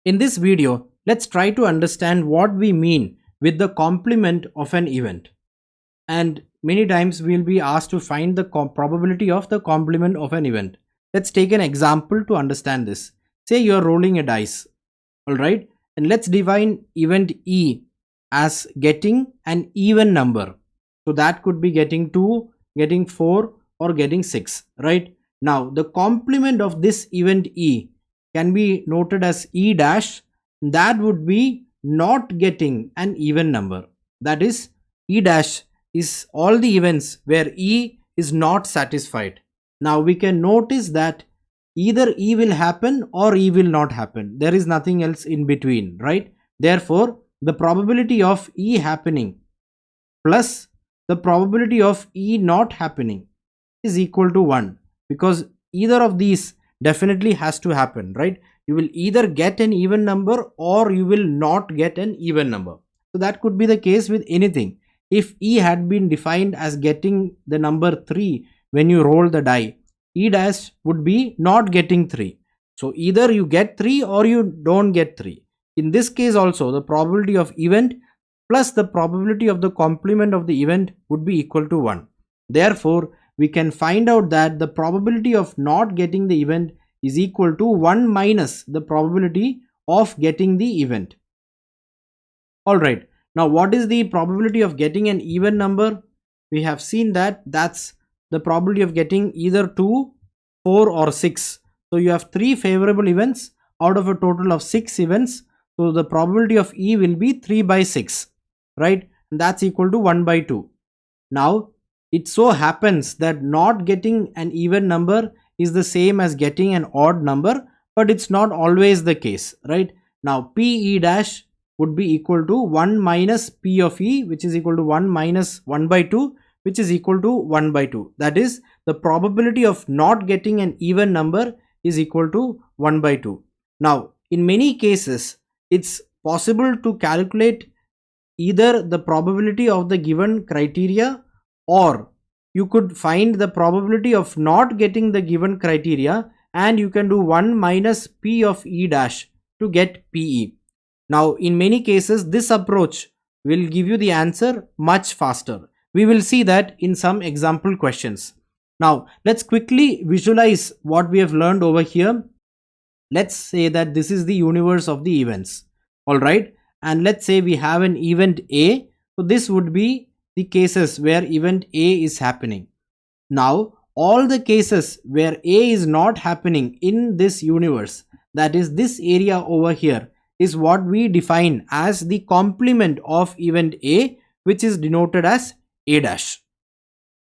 In this video, let's try to understand what we mean with the complement of an event. And many times we'll be asked to find the probability of the complement of an event. Let's take an example to understand this. Say you're rolling a dice, alright? And let's define event E as getting an even number. So that could be getting 2, getting 4 or getting 6, right? Now the complement of this event E can be noted as E dash. That would be not getting an even number. That is, E dash is all the events where E is not satisfied. Now we can notice that either E will happen or E will not happen. There is nothing else in between, right? Therefore, the probability of E happening plus the probability of E not happening is equal to 1, because either of these definitely has to happen, right? You will either get an even number or you will not get an even number. So that could be the case with anything. If E had been defined as getting the number 3 when you roll the die, E dash would be not getting 3. So either you get 3 or you don't get 3. In this case also, the probability of event plus the probability of the complement of the event would be equal to 1. Therefore, we can find out that the probability of not getting the event is equal to 1 minus the probability of getting the event. Alright, now what is the probability of getting an even number? We have seen that that's the probability of getting either 2, 4 or 6. So you have 3 favorable events out of a total of 6 events. So the probability of E will be 3 by 6, right? And that's equal to 1 by 2. Now, it so happens that not getting an even number is the same as getting an odd number, but it's not always the case, right? Now, PE dash would be equal to 1 minus P of E, which is equal to 1 minus 1 by 2, which is equal to 1 by 2. That is, the probability of not getting an even number is equal to 1 by 2. Now, in many cases, it's possible to calculate either the probability of the given criteria, or you could find the probability of not getting the given criteria and you can do 1 minus P of E dash to get PE. Now in many cases this approach will give you the answer much faster. We will see that in some example questions. Now let's quickly visualize what we have learned over here. Let's say that this is the universe of the events, alright, and let's say we have an event A. So this would be the cases where event A is happening. Now all the cases where A is not happening in this universe, that is this area over here, is what we define as the complement of event A, which is denoted as A dash.